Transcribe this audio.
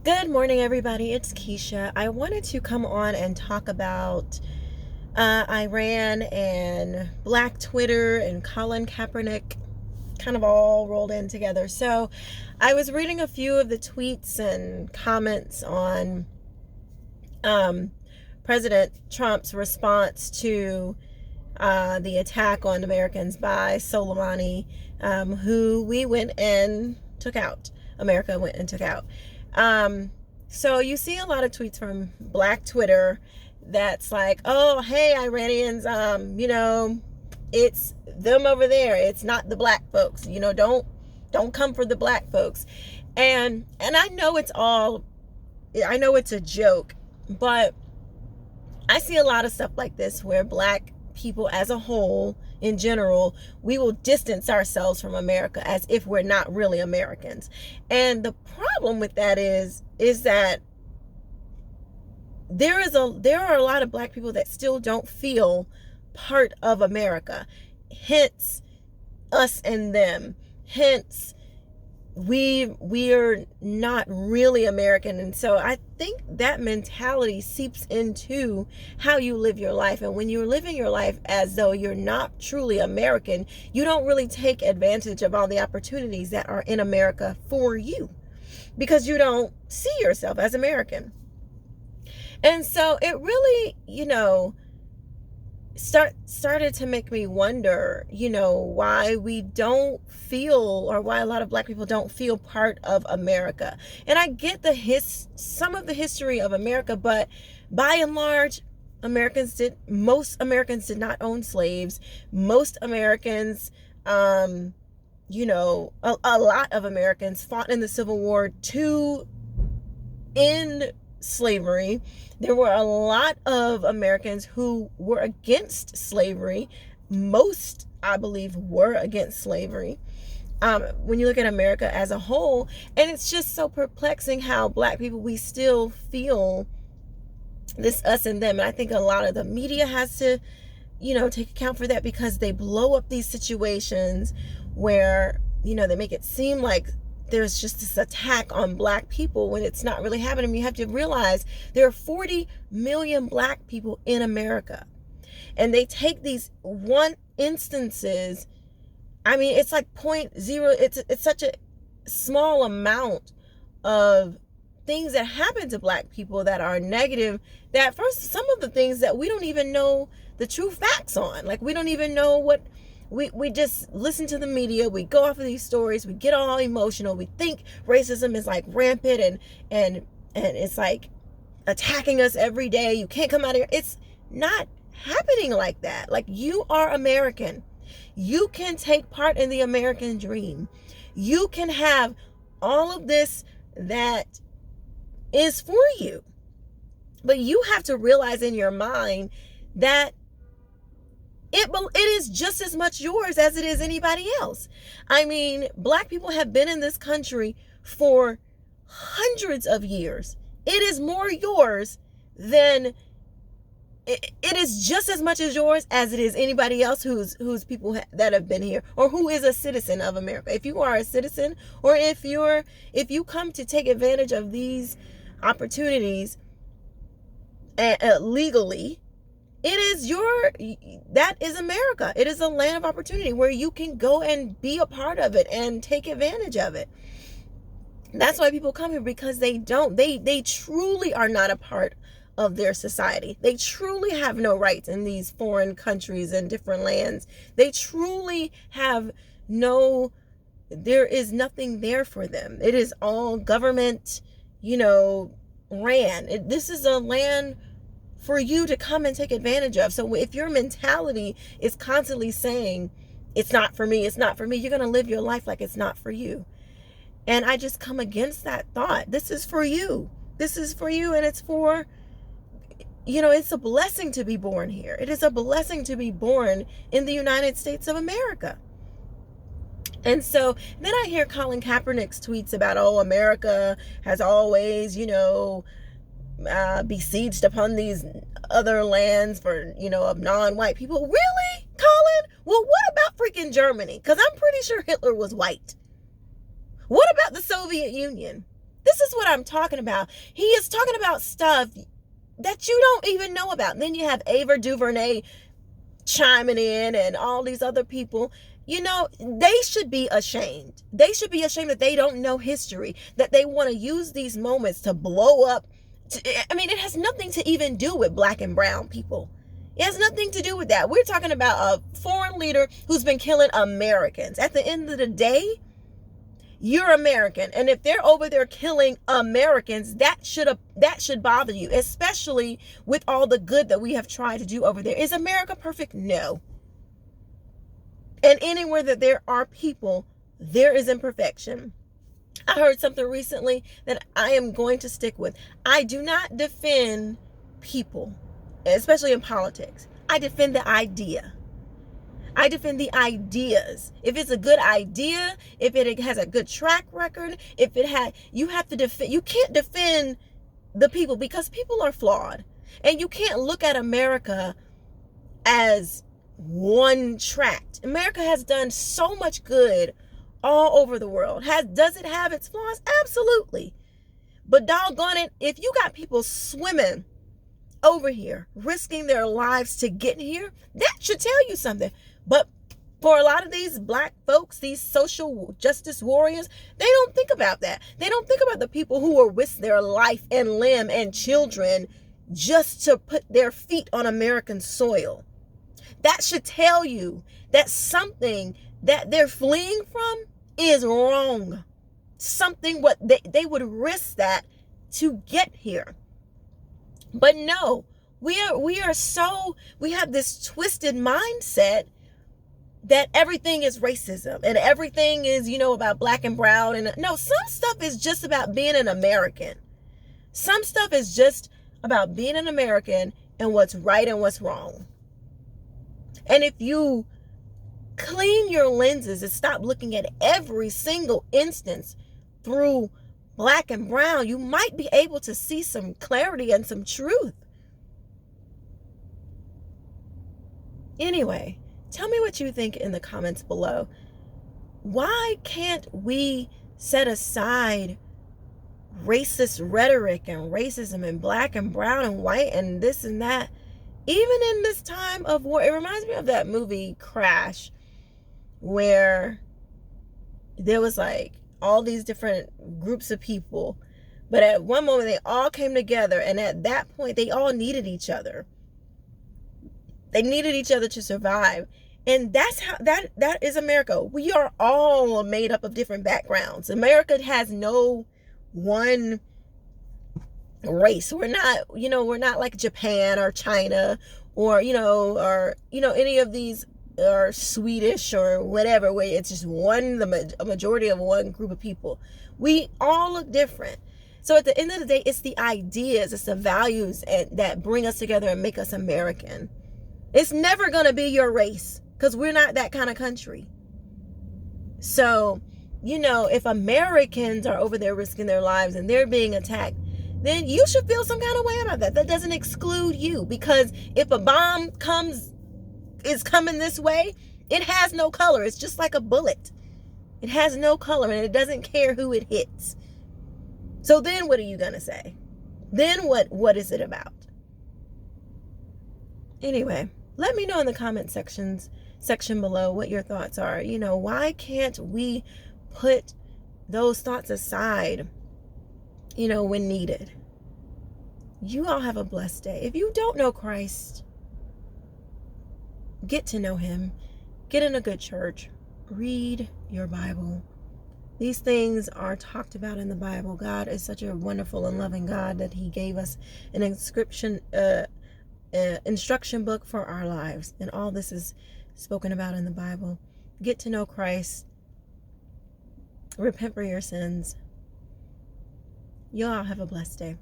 Good morning, everybody. It's Keisha. I wanted to come on and talk about Iran and Black Twitter and Colin Kaepernick kind of all rolled in together. So I was reading a few of the tweets and comments on President Trump's response to the attack on Americans by Soleimani, who we went and took out. America went and took out. So you see a lot of tweets from Black Twitter that's like, oh, hey, Iranians, it's them over there. It's not the black folks. Don't come for the black folks. And I know it's a joke, but I see a lot of stuff like this where black people as a whole, in general, we will distance ourselves from America as if we're not really Americans. And the problem with that is that there are a lot of black people that still don't feel part of America. Hence us and them. Hence we're not really American. And so I think that mentality seeps into how you live your life. And when you're living your life as though you're not truly American, you don't really take advantage of all the opportunities that are in America for you, because you don't see yourself as American. And so it really, started to make me wonder, why we don't feel, or why a lot of black people don't feel part of America. And I get some of the history of America, but by and large, most Americans did not own slaves. Most Americans, a lot of Americans fought in the Civil War to end slavery. There were a lot of Americans who were against slavery. Most, I believe, were against slavery. When you look at America as a whole, and it's just so perplexing how black people, we still feel this us and them. And I think a lot of the media has to, take account for that, because they blow up these situations where, they make it seem like there's just this attack on black people when it's not really happening. You have to realize there are 40 million black people in America, and they take these one instances. I mean, it's like 0.0. It's such a small amount of things that happen to black people that are negative, that first, some of the things that we don't even know the true facts on. Like, we don't even know what. We just listen to the media, we go off of these stories, we get all emotional, we think racism is like rampant and it's like attacking us every day. You can't come out of here. It's not happening like that. Like, you are American. You can take part in the American dream. You can have all of this that is for you. But you have to realize in your mind that it is just as much yours as it is anybody else. I mean, black people have been in this country for hundreds of years. It is more yours than it is just as much as yours as it is anybody else who's people that have been here, or who is a citizen of America. If you are a citizen, or if you come to take advantage of these opportunities legally, that is America. It is a land of opportunity where you can go and be a part of it and take advantage of it. That's why people come here, because they truly are not a part of their society. They truly have no rights in these foreign countries and different lands. They truly have there is nothing there for them. It is all government, ran. This is a land for you to come and take advantage of. So if your mentality is constantly saying, it's not for me, it's not for me, you're going to live your life like it's not for you. And I just come against that thought. This is for you. This is for you. And it's for, it's a blessing to be born here. It is a blessing to be born in the United States of America. And so then I hear Colin Kaepernick's tweets about, America has always, besieged upon these other lands for, of non-white people. Really, Colin? Well, what about freaking Germany? Because I'm pretty sure Hitler was white. What about the Soviet Union? This is what I'm talking about. He is talking about stuff that you don't even know about. Then you have Ava DuVernay chiming in and all these other people. You know, they should be ashamed. They should be ashamed that they don't know history, that they want to use these moments to blow up. I mean, it has nothing to even do with black and brown people. It has nothing to do with that. We're talking about a foreign leader who's been killing Americans. At the end of the day, you're American, and if they're over there killing Americans, that should bother you, especially with all the good that we have tried to do over there. Is America perfect? No. And anywhere that there are people, there is imperfection. I heard something recently that I am going to stick with. I do not defend people, especially in politics. I defend the idea. I defend the ideas. If it's a good idea, if it has a good track record, you have to defend. You can't defend the people because people are flawed. And you can't look at America as one tract. America has done so much good all over the world. Does it have its flaws? Absolutely. But doggone it, if you got people swimming over here, risking their lives to get here, that should tell you something. But for a lot of these black folks, these social justice warriors, they don't think about that. They don't think about the people who will risk their life and limb and children just to put their feet on American soil. That should tell you that something that they're fleeing from is wrong. Something what they would risk that to get here. But no, we have this twisted mindset that everything is racism and everything is, about black and brown. And no, some stuff is just about being an American. Some stuff is just about being an American and what's right and what's wrong. And if you clean your lenses and stop looking at every single instance through black and brown, you might be able to see some clarity and some truth. Anyway, tell me what you think in the comments below. Why can't we set aside racist rhetoric and racism and black and brown and white and this and that, even in this time of war? It reminds me of that movie Crash, where there was like all these different groups of people, but at one moment they all came together, and at that point they all needed each other. They needed each other to survive. And that's how that is America. We are all made up of different backgrounds. America has no one race. We're not like Japan or China or any of these, or Swedish or whatever, where it's just a majority of one group of people. We all look different. So at the end of the day, it's the ideas, it's the values that bring us together and make us American. It's never going to be your race, because we're not that kind of country. So, if Americans are over there risking their lives and they're being attacked, then you should feel some kind of way about that. That doesn't exclude you, because if a bomb is coming this way, it has no color. It's just like a bullet. It has no color, and it doesn't care who it hits. So then what are you going to say? Then what is it about? Anyway, let me know in the comment section below what your thoughts are. Why can't we put those thoughts aside, when needed? You all have a blessed day. If you don't know Christ, get to know him. Get in a good church. Read your Bible. These things are talked about in the Bible. God is such a wonderful and loving God that he gave us an instruction book for our lives. And all this is spoken about in the Bible. Get to know Christ. Repent for your sins. You all have a blessed day.